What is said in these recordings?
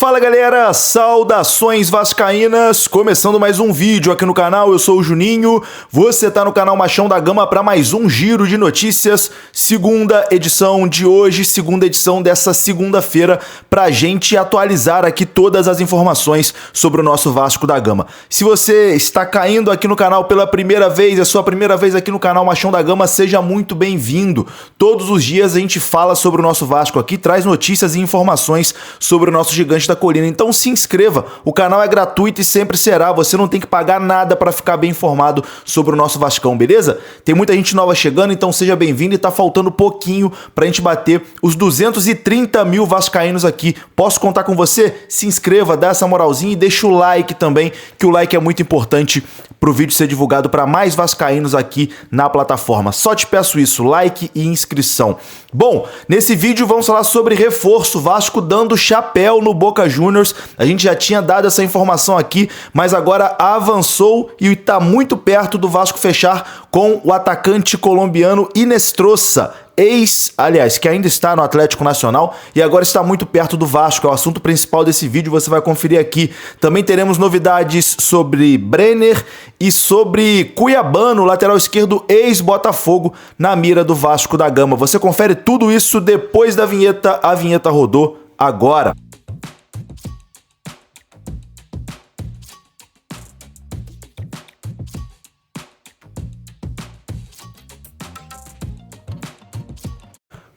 Fala galera, saudações vascaínas, começando mais um vídeo aqui no canal, eu sou o Juninho, você tá no canal Machão da Gama para mais um giro de notícias, segunda edição de hoje, segunda edição dessa segunda-feira, pra gente atualizar aqui todas as informações sobre o nosso Vasco da Gama. Se você está caindo aqui no canal pela primeira vez, é a sua primeira vez aqui no canal Machão da Gama, seja muito bem-vindo. Todos os dias a gente fala sobre o nosso Vasco aqui, traz notícias e informações sobre o nosso gigante da colina. Então se inscreva, o canal é gratuito e sempre será, você não tem que pagar nada para ficar bem informado sobre o nosso Vascão, beleza? Tem muita gente nova chegando, então seja bem-vindo e tá faltando pouquinho pra gente bater os 230 mil vascaínos aqui. Posso contar com você? Se inscreva, dá essa moralzinha e deixa o like também, que o like é muito importante pro vídeo ser divulgado para mais vascaínos aqui na plataforma. Só te peço isso, like e inscrição. Bom, nesse vídeo vamos falar sobre reforço, Vasco dando chapéu no Boca Juniors. A gente já tinha dado essa informação aqui, mas agora avançou e está muito perto do Vasco fechar com o atacante colombiano Inestrosa, que ainda está no Atlético Nacional e agora está muito perto do Vasco. É o assunto principal desse vídeo, você vai conferir aqui. Também teremos novidades sobre Brenner e sobre Cuiabano, lateral esquerdo ex-Botafogo, na mira do Vasco da Gama. Você confere tudo isso depois da vinheta. A vinheta rodou agora.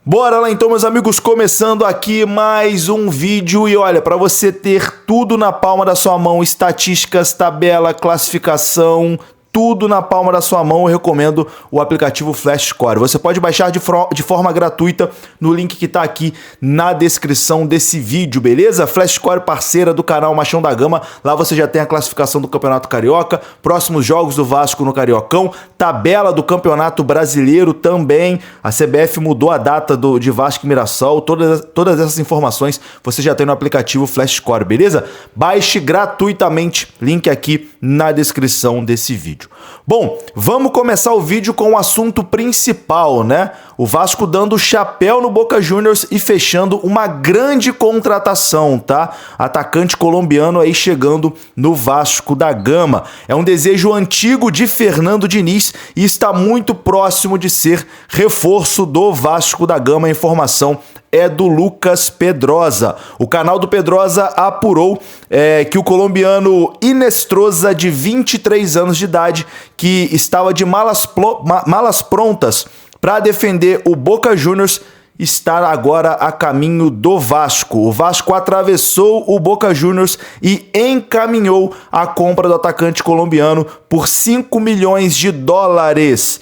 Bora lá então, meus amigos, começando aqui mais um vídeo e olha, para você ter tudo na palma da sua mão, estatísticas, tabela, classificação, tudo na palma da sua mão, eu recomendo o aplicativo Flashscore. Você pode baixar de forma gratuita no link que está aqui na descrição desse vídeo, beleza? Flashscore, parceira do canal Machão da Gama. Lá você já tem a classificação do Campeonato Carioca, próximos jogos do Vasco no Cariocão, tabela do Campeonato Brasileiro também. A CBF mudou a data de Vasco e Mirassol. Todas essas informações você já tem no aplicativo Flashscore, beleza? Baixe gratuitamente, link aqui na descrição desse vídeo. Bom, vamos começar o vídeo com o assunto principal, né? O Vasco dando chapéu no Boca Juniors e fechando uma grande contratação, tá? Atacante colombiano aí chegando no Vasco da Gama. É um desejo antigo de Fernando Diniz e está muito próximo de ser reforço do Vasco da Gama. A informação é do Lucas Pedrosa. O canal do Pedrosa apurou que o colombiano Inestrosa, de 23 anos de idade, que estava de malas prontas para defender o Boca Juniors, está agora a caminho do Vasco. O Vasco atravessou o Boca Juniors e encaminhou a compra do atacante colombiano por 5 milhões de dólares.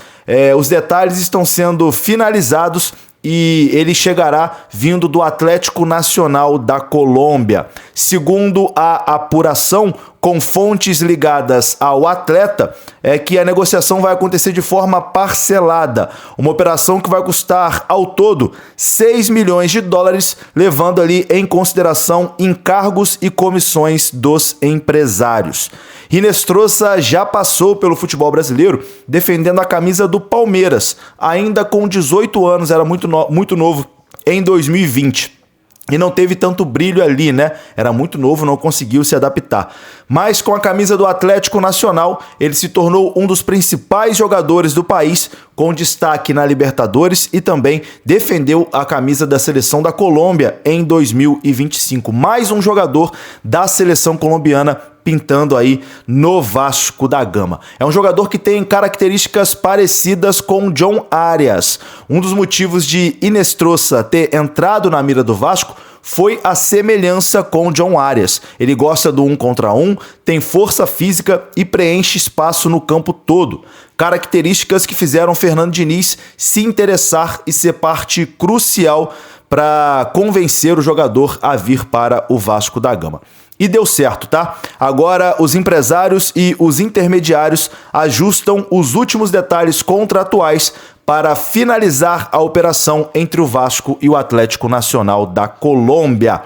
Os detalhes estão sendo finalizados e ele chegará vindo do Atlético Nacional da Colômbia. Segundo a apuração, com fontes ligadas ao atleta, é que a negociação vai acontecer de forma parcelada. Uma operação que vai custar ao todo 6 milhões de dólares, levando ali em consideração encargos e comissões dos empresários. Inestrosa já passou pelo futebol brasileiro defendendo a camisa do Palmeiras, ainda com 18 anos, era muito novo em 2020. E não teve tanto brilho ali, né? Era muito novo, não conseguiu se adaptar. Mas com a camisa do Atlético Nacional, ele se tornou um dos principais jogadores do país, com destaque na Libertadores, e também defendeu a camisa da seleção da Colômbia em 2025. Mais um jogador da seleção colombiana pintando aí no Vasco da Gama. É um jogador que tem características parecidas com John Arias. Um dos motivos de Inestrosa ter entrado na mira do Vasco foi a semelhança com John Arias. Ele gosta do 1 contra 1, tem força física e preenche espaço no campo todo. Características que fizeram Fernando Diniz se interessar e ser parte crucial para convencer o jogador a vir para o Vasco da Gama. E deu certo, tá? Agora os empresários e os intermediários ajustam os últimos detalhes contratuais para finalizar a operação entre o Vasco e o Atlético Nacional da Colômbia.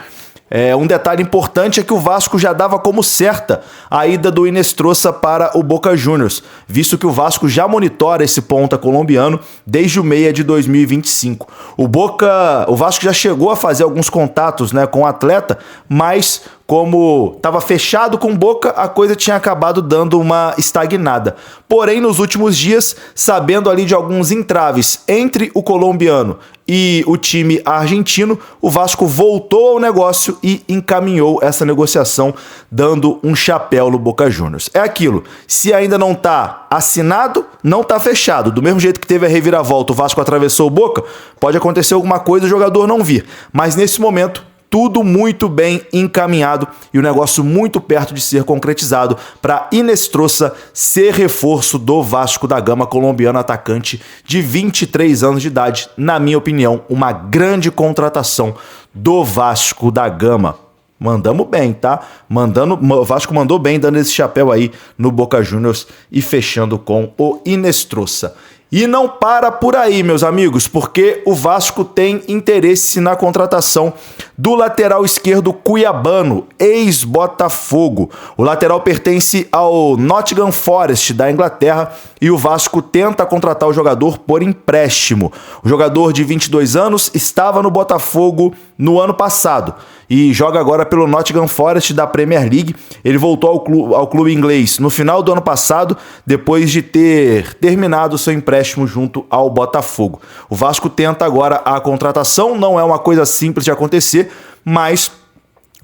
Um detalhe importante é que o Vasco já dava como certa a ida do Inestrosa para o Boca Juniors, visto que o Vasco já monitora esse ponta colombiano desde o meio de 2025. O Vasco já chegou a fazer alguns contatos, né, com o atleta, mas como estava fechado com o Boca, a coisa tinha acabado dando uma estagnada. Porém, nos últimos dias, sabendo ali de alguns entraves entre o colombiano e o time argentino, o Vasco voltou ao negócio e encaminhou essa negociação, dando um chapéu no Boca Juniors. É aquilo, se ainda não está assinado, não está fechado. Do mesmo jeito que teve a reviravolta, o Vasco atravessou o Boca, pode acontecer alguma coisa e o jogador não vir. Mas nesse momento, tudo muito bem encaminhado e o negócio muito perto de ser concretizado para Inestrosa ser reforço do Vasco da Gama, colombiano atacante de 23 anos de idade. Na minha opinião, uma grande contratação do Vasco da Gama. Mandamos bem, tá? O Vasco mandou bem dando esse chapéu aí no Boca Juniors e fechando com o Inestrosa. E não para por aí, meus amigos, porque o Vasco tem interesse na contratação do lateral esquerdo cuiabano, ex-Botafogo. O lateral pertence ao Nottingham Forest da Inglaterra e o Vasco tenta contratar o jogador por empréstimo. O jogador de 22 anos estava no Botafogo no ano passado e joga agora pelo Nottingham Forest da Premier League. Ele voltou ao clube inglês no final do ano passado, depois de ter terminado seu empréstimo junto ao Botafogo. O Vasco tenta agora a contratação, não é uma coisa simples de acontecer, mas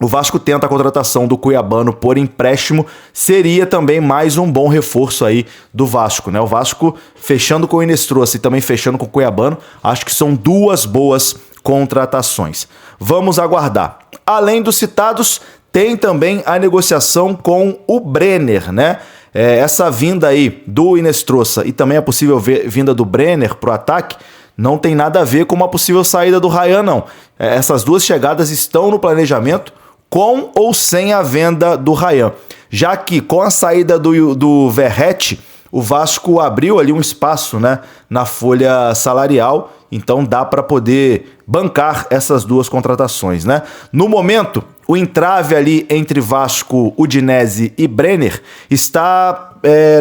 o Vasco tenta a contratação do cuiabano por empréstimo, seria também mais um bom reforço aí do Vasco, né? O Vasco fechando com o Inestrosa e também fechando com o cuiabano, acho que são duas boas contratações. Vamos aguardar. Além dos citados, tem também a negociação com o Brenner, né? Essa vinda aí do Inestrosa e também a possível vinda do Brenner para o ataque não tem nada a ver com uma possível saída do Ryan, não. Essas duas chegadas estão no planejamento, com ou sem a venda do Ryan. Já que com a saída do Verratti, o Vasco abriu ali um espaço, né, na folha salarial, então dá para poder bancar essas duas contratações, né? No momento, o entrave ali entre Vasco, Udinese e Brenner está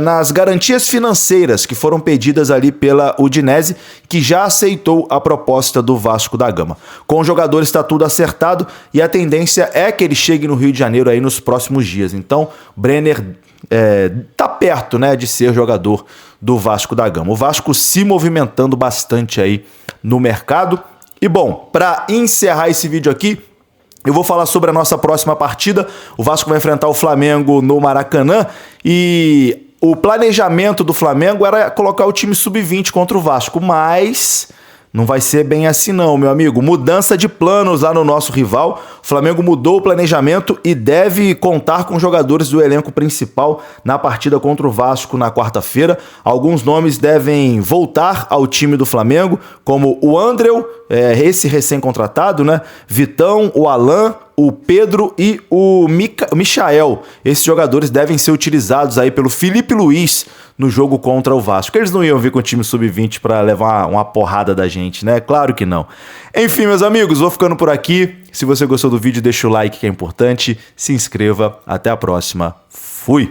nas garantias financeiras que foram pedidas ali pela Udinese, que já aceitou a proposta do Vasco da Gama. Com o jogador está tudo acertado e a tendência é que ele chegue no Rio de Janeiro aí nos próximos dias. Então, Brenner tá perto, né, de ser jogador do Vasco da Gama. O Vasco se movimentando bastante aí no mercado. E bom, para encerrar esse vídeo aqui, eu vou falar sobre a nossa próxima partida. O Vasco vai enfrentar o Flamengo no Maracanã e o planejamento do Flamengo era colocar o time sub-20 contra o Vasco, mas não vai ser bem assim não, meu amigo. Mudança de planos lá no nosso rival. O Flamengo mudou o planejamento e deve contar com jogadores do elenco principal na partida contra o Vasco na quarta-feira. Alguns nomes devem voltar ao time do Flamengo, como o Andréu, esse recém-contratado, né? Vitão, o Alan, o Pedro e o Michael. Esses jogadores devem ser utilizados aí pelo Felipe Luiz no jogo contra o Vasco. Eles não iam vir com o time sub-20 para levar uma porrada da gente, né? Claro que não. Enfim, meus amigos, vou ficando por aqui. Se você gostou do vídeo, deixa o like que é importante. Se inscreva. Até a próxima. Fui!